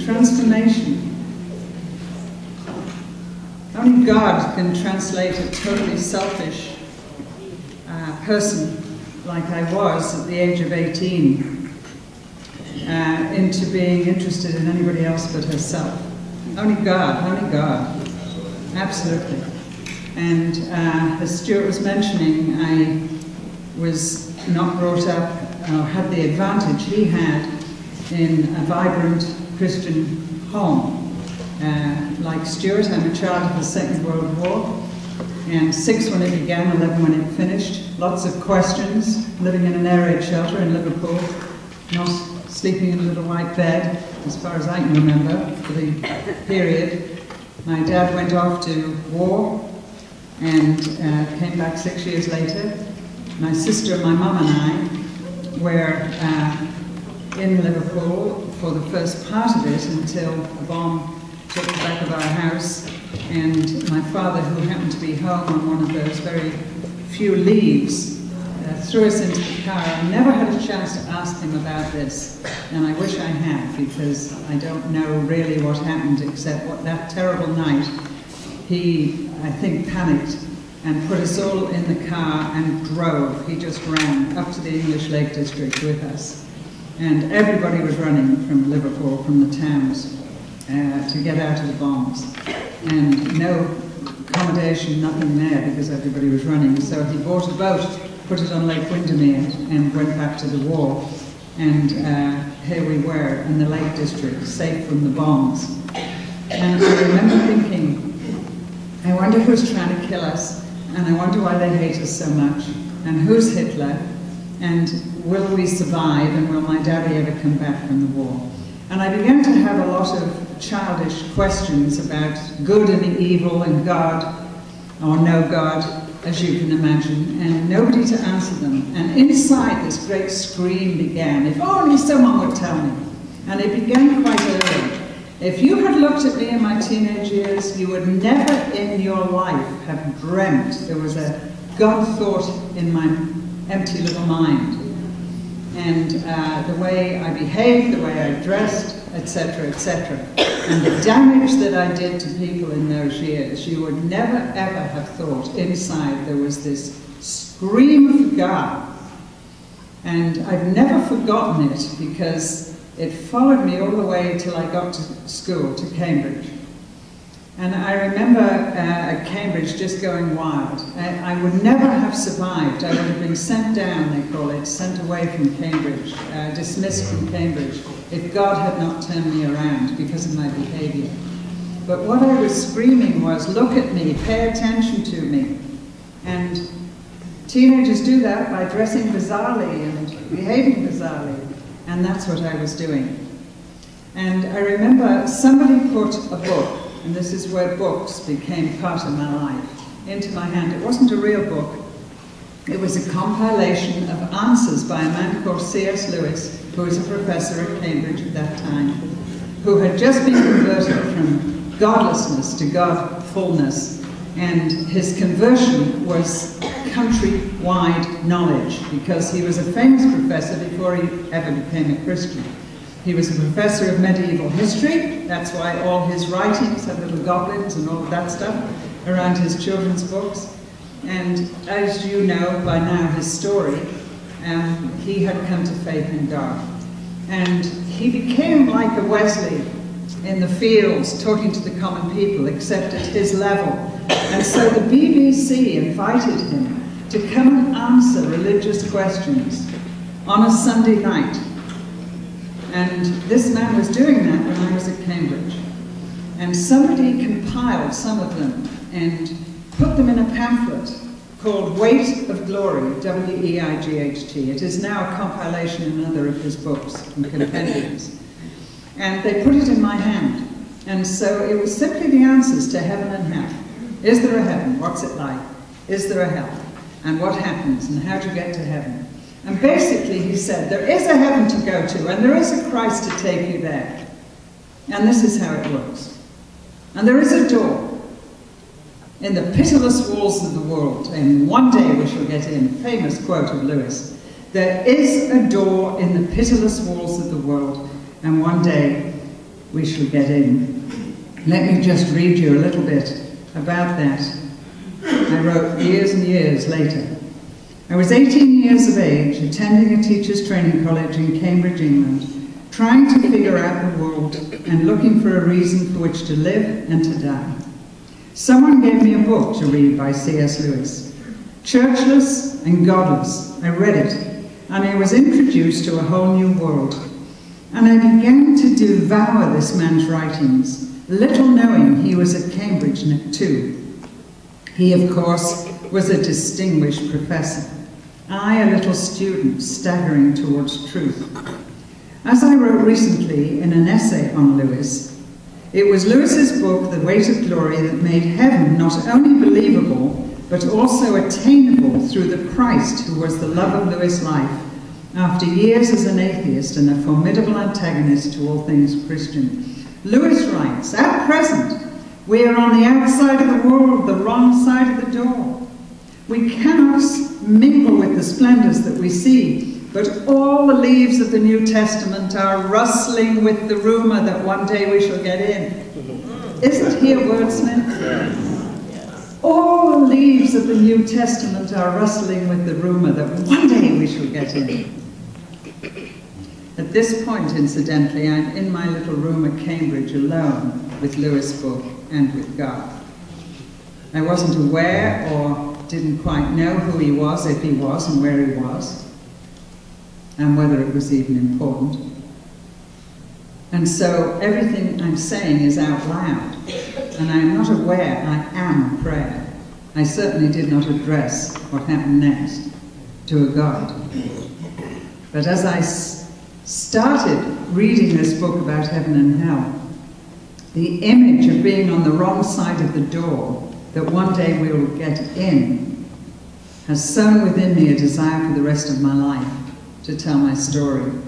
Transformation. Only God can translate a totally selfish person like I was at the age of 18 into being interested in anybody else but herself. Only God, absolutely. And as Stuart was mentioning, I was not brought up, or had the advantage he had in a vibrant Christian home. Like Stuart, I'm a child of the Second World War, and 6 when it began, 11 when it finished. Lots of questions, living in an air raid shelter in Liverpool, not sleeping in a little white bed, as far as I can remember, for the period. My dad went off to war and came back 6 years later. My sister, my mum and I were in Liverpool for the first part of it until a bomb took the back of our house, and my father, who happened to be home on one of those very few leaves, threw us into the car. I never had a chance to ask him about this, and I wish I had, because I don't know really what happened, except what that terrible night he, I think, panicked and put us all in the car and drove. He just ran up to the English Lake District with us, and everybody was running from Liverpool, from the towns, to get out of the bombs, and no accommodation, nothing there, because everybody was running. So he bought a boat, put it on Lake Windermere, and went back to the war. And here we were in the Lake District, safe from the bombs. And I remember thinking, I wonder who's trying to kill us, and I wonder why they hate us so much, and who's Hitler, and will we survive, and will my daddy ever come back from the war? And I began to have a lot of childish questions about good and evil and God, or no God, as you can imagine, and nobody to answer them. And inside, this great scream began, if only someone would tell me. And it began quite early. If you had looked at me in my teenage years, you would never in your life have dreamt there was a God thought in my empty little mind. And the way I behaved, the way I dressed, etc., etc. And the damage that I did to people in those years, you would never ever have thought inside there was this scream of God. And I've never forgotten it, because it followed me all the way till I got to school, to Cambridge. And I remember at Cambridge just going wild. I would never have survived. I would have been sent down, they call it, sent away from Cambridge, dismissed from Cambridge, if God had not turned me around because of my behavior. But what I was screaming was, look at me, pay attention to me. And teenagers do that by dressing bizarrely and behaving bizarrely. And that's what I was doing. And I remember somebody put a book, and this is where books became part of my life, into my hand. It wasn't a real book. It was a compilation of answers by a man called C.S. Lewis, who was a professor at Cambridge at that time, who had just been converted from godlessness to Godfulness. And his conversion was country-wide knowledge, because he was a famous professor before he ever became a Christian. He was a professor of medieval history. That's why all his writings have little goblins and all of that stuff around his children's books. And as you know by now his story, he had come to faith in God. And he became like a Wesley in the fields, talking to the common people, except at his level. And so the BBC invited him to come and answer religious questions on a Sunday night. And this man was doing that when I was at Cambridge. And somebody compiled some of them and put them in a pamphlet called Weight of Glory, W-E-I-G-H-T. It is now a compilation in another of his books and compendiums. And they put it in my hand. And so it was simply the answers to heaven and hell. Is there a heaven? What's it like? Is there a hell? And what happens? And how do you get to heaven? And basically he said, there is a heaven to go to, and there is a Christ to take you there. And this is how it works. And there is a door in the pitiless walls of the world, and one day we shall get in. Famous quote of Lewis. There is a door in the pitiless walls of the world, and one day we shall get in. Let me just read you a little bit about that. I wrote years and years later. I was 18 years of age, attending a teacher's training college in Cambridge, England, trying to figure out the world and looking for a reason for which to live and to die. Someone gave me a book to read by C.S. Lewis, Churchless and Godless. I read it, and I was introduced to a whole new world. And I began to devour this man's writings, little knowing he was at Cambridge too. He, of course, was a distinguished professor. I, a little student, staggering towards truth. As I wrote recently in an essay on Lewis, it was Lewis's book, The Weight of Glory, that made heaven not only believable, but also attainable through the Christ who was the love of Lewis' life, after years as an atheist and a formidable antagonist to all things Christian. Lewis writes, at present, we are on the outside of the world, the wrong side of the door. We cannot mingle with the splendors that we see, but all the leaves of the New Testament are rustling with the rumor that one day we shall get in. Isn't he a wordsmith? All the leaves of the New Testament are rustling with the rumor that one day we shall get in. At this point, incidentally, I'm in my little room at Cambridge alone with Lewis' book and with God. I wasn't aware or didn't quite know who he was, if he was, and where he was, and whether it was even important. And so everything I'm saying is out loud, and I am not aware I am a prayer. I certainly did not address what happened next to a God. But as I started reading this book about heaven and hell, the image of being on the wrong side of the door, that one day we will get in, has sown within me a desire for the rest of my life to tell my story.